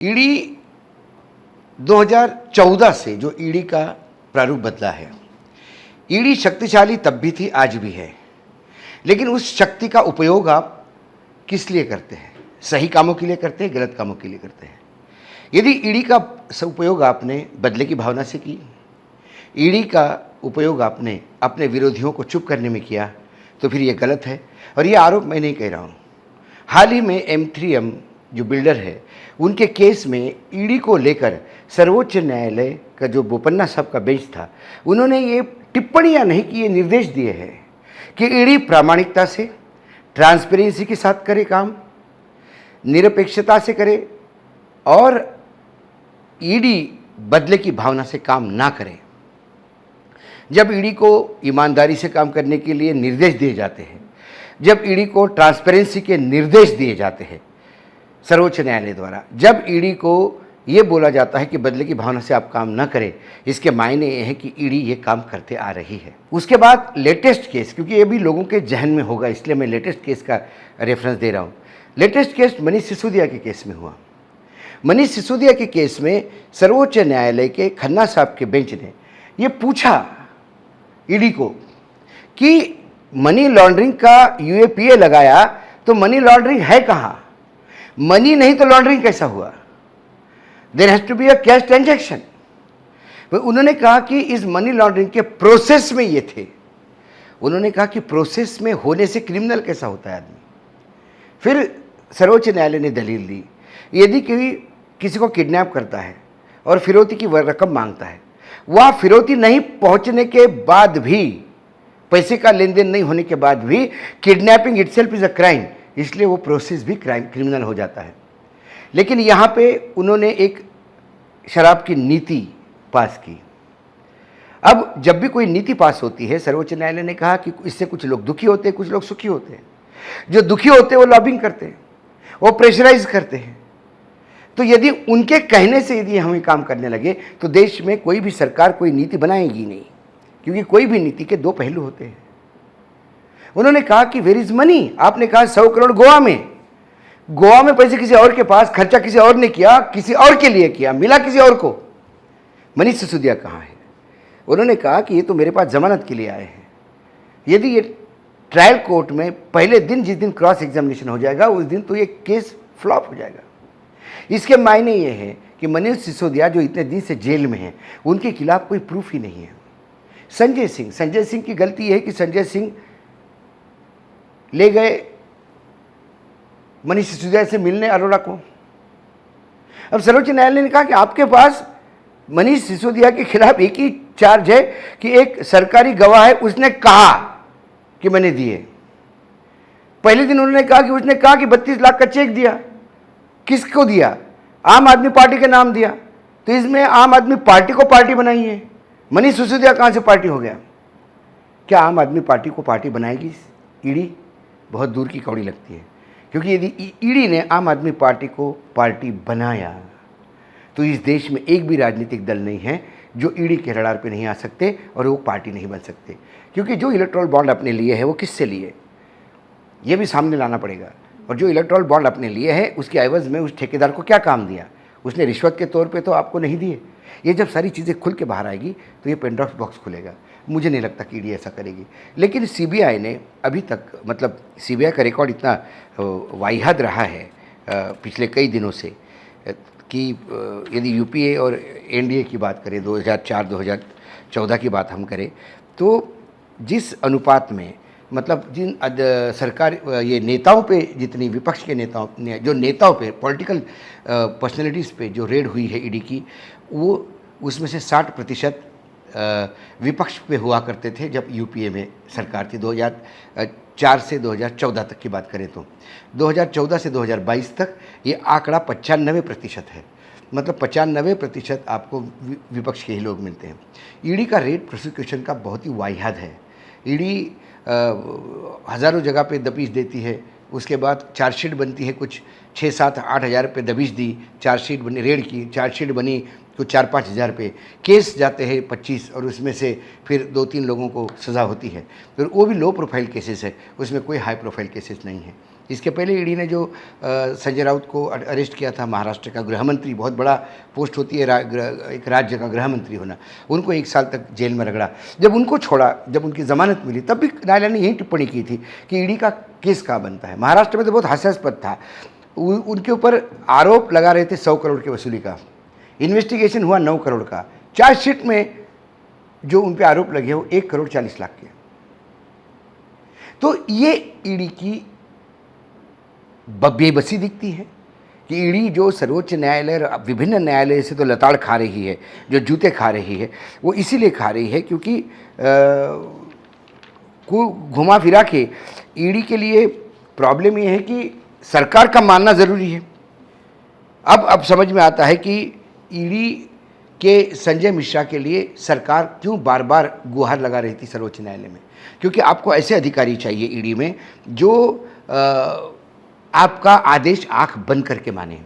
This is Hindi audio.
ईडी 2014 से जो ईडी का प्रारूप बदला है। ईडी शक्तिशाली तब भी थी, आज भी है, लेकिन उस शक्ति का उपयोग आप किस लिए करते हैं? सही कामों के लिए करते हैं, गलत कामों के लिए करते हैं? यदि ईडी का उपयोग आपने बदले की भावना से की, ईडी का उपयोग आपने अपने विरोधियों को चुप करने में किया, तो फिर ये गलत है। और ये आरोप मैं नहीं कह रहा हूँ। हाल ही में M3M जो बिल्डर है, उनके केस में ईडी को लेकर सर्वोच्च न्यायालय का जो बोपन्ना साहब का बेंच था, उन्होंने ये टिप्पणियां नहीं की, ये निर्देश दिए हैं कि ईडी प्रामाणिकता से, ट्रांसपेरेंसी के साथ करे काम, निरपेक्षता से करे और ईडी बदले की भावना से काम ना करे। जब ईडी को ईमानदारी से काम करने के लिए निर्देश दिए जाते हैं, जब ईडी को ट्रांसपेरेंसी के निर्देश दिए जाते हैं सर्वोच्च न्यायालय द्वारा, जब ईडी को ये बोला जाता है कि बदले की भावना से आप काम ना करें, इसके मायने ये है कि ईडी ये काम करते आ रही है। उसके बाद लेटेस्ट केस, क्योंकि ये भी लोगों के जहन में होगा, इसलिए मैं लेटेस्ट केस का रेफरेंस दे रहा हूँ। लेटेस्ट केस मनीष सिसोदिया के केस में हुआ। मनीष सिसोदिया के केस में सर्वोच्च न्यायालय के खन्ना साहब के बेंच ने ये पूछा ईडी को कि मनी लॉन्ड्रिंग का यूएपीए लगाया तो मनी लॉन्ड्रिंग है कहाँ? मनी नहीं तो लॉन्ड्रिंग कैसा हुआ? There has to be a cash transaction. उन्होंने कहा कि इस मनी लॉन्ड्रिंग के प्रोसेस में ये थे। उन्होंने कहा कि प्रोसेस में होने से क्रिमिनल कैसा होता है आदमी? फिर सर्वोच्च न्यायालय ने दलील दी, यदि कोई किसी को किडनैप करता है और फिरौती की रकम मांगता है, वह फिरौती नहीं पहुंचने के बाद भी, पैसे का लेन देन नहीं होने के बाद भी kidnapping itself is a crime, इसलिए वो प्रोसेस भी क्रिमिनल हो जाता है। लेकिन यहाँ पे उन्होंने एक शराब की नीति पास की। अब जब भी कोई नीति पास होती है, सर्वोच्च न्यायालय ने कहा कि इससे कुछ लोग दुखी होते हैं, कुछ लोग सुखी होते हैं। जो दुखी होते हैं वो लॉबिंग करते हैं, वो प्रेशराइज करते हैं। तो यदि उनके कहने से यदि हम ये काम करने लगे तो देश में कोई भी सरकार कोई नीति बनाएगी नहीं, क्योंकि कोई भी नीति के दो पहलू होते हैं। उन्होंने कहा कि वेयर इज मनी? आपने कहा 100 करोड़ गोवा में। गोवा में पैसे किसी और के पास, खर्चा किसी और ने किया, किसी और के लिए किया, मिला किसी और को। मनीष सिसोदिया कहाँ है? उन्होंने कहा कि ये तो मेरे पास जमानत के लिए आए हैं। यदि ये ट्रायल कोर्ट में पहले दिन, जिस दिन क्रॉस एग्जामिनेशन हो जाएगा, उस दिन तो ये केस फ्लॉप हो जाएगा। इसके मायने ये है कि मनीष सिसोदिया जो इतने दिन से जेल में हैं, उनके खिलाफ कोई प्रूफ ही नहीं है। संजय सिंह की गलती यह है कि संजय सिंह ले गए मनीष सिसोदिया से मिलने अरोड़ा को। अब सर्वोच्च न्यायालय ने कहा कि आपके पास मनीष सिसोदिया के खिलाफ एक ही चार्ज है कि एक सरकारी गवाह है, उसने कहा कि मैंने दिए। पहले दिन उन्होंने कहा कि उसने कहा कि 32 लाख का चेक दिया। किसको दिया? आम आदमी पार्टी के नाम दिया। तो इसमें आम आदमी पार्टी को पार्टी बनाई है। मनीष सिसोदिया कहाँ से पार्टी हो गया? क्या आम आदमी पार्टी को पार्टी बनाएगी ईडी? बहुत दूर की कौड़ी लगती है, क्योंकि यदि ईडी ने आम आदमी पार्टी को पार्टी बनाया तो इस देश में एक भी राजनीतिक दल नहीं है जो ईडी के रडार पे नहीं आ सकते और वो पार्टी नहीं बन सकते। क्योंकि जो इलेक्टोरल बॉन्ड अपने लिए है वो किससे लिए, ये भी सामने लाना पड़ेगा। और जो इलेक्टोरल बॉन्ड अपने लिए है, उसके एवज में उस ठेकेदार को क्या काम दिया? उसने रिश्वत के तौर पे तो आपको नहीं दिए। ये जब सारी चीज़ें खुल के बाहर आएगी तो ये पेंडोरा बॉक्स खुलेगा। मुझे नहीं लगता कि ईडी ऐसा करेगी। लेकिन सीबीआई ने अभी तक, मतलब सीबीआई का रिकॉर्ड इतना वाहियात रहा है पिछले कई दिनों से कि यदि यूपीए और एनडीए की बात करें, 2004-2014 की बात हम करें, तो जिस अनुपात में, मतलब जिन सरकार ये नेताओं पे, जितनी विपक्ष के नेताओं ने, जो नेताओं पे, पॉलिटिकल पर्सनैलिटीज़ पे जो रेड हुई है ईडी की, वो उसमें से 60% विपक्ष पे हुआ करते थे जब यूपीए में सरकार थी। 2004 से 2014 तक की बात करें तो 2014 से 2022 तक ये आंकड़ा 95% है। मतलब 95% आपको विपक्ष के ही लोग मिलते हैं। ईडी का रेट प्रोसिक्यूशन का बहुत ही वाहियात है। ईडी हज़ारों जगह पे दबिश देती है, उसके बाद चार्जशीट बनती है, कुछ 6-7-8 हज़ार पे दबिश दी, चार्जशीट बनी, रेड की चार्जशीट बनी कुछ 4-5 हज़ार पे, केस जाते हैं 25 और उसमें से फिर 2-3 लोगों को सज़ा होती है। फिर वो भी लो प्रोफाइल केसेस है, उसमें कोई हाई प्रोफाइल केसेस नहीं है। इसके पहले ईडी ने जो संजय राउत को अरेस्ट किया था, महाराष्ट्र का गृह मंत्री, बहुत बड़ा पोस्ट होती है एक राज्य का गृह मंत्री होना, उनको 1 साल तक जेल में रगड़ा। जब उनको छोड़ा, जब उनकी ज़मानत मिली, तब भी न्यायालय ने यही टिप्पणी की थी कि ईडी का केस कहाँ बनता है। महाराष्ट्र में तो बहुत हास्यास्पद था, उनके ऊपर आरोप लगा रहे थे 100 करोड़ की वसूली का, इन्वेस्टिगेशन हुआ 9 करोड़ का, चार्जशीट में जो उन पे आरोप लगे वो 1 करोड़ 40 लाख के। तो ये ईडी की बेबसी दिखती है कि ईडी जो सर्वोच्च न्यायालय, विभिन्न न्यायालय से तो लताड़ खा रही है, जो जूते खा रही है, वो इसीलिए खा रही है क्योंकि घुमा फिरा के ईडी के लिए प्रॉब्लम ये है कि सरकार का मानना ज़रूरी है। अब समझ में आता है कि ईडी के संजय मिश्रा के लिए सरकार क्यों बार बार गुहार लगा रही थी सर्वोच्च न्यायालय में, क्योंकि आपको ऐसे अधिकारी चाहिए ईडी में जो आपका आदेश आंख बंद करके माने।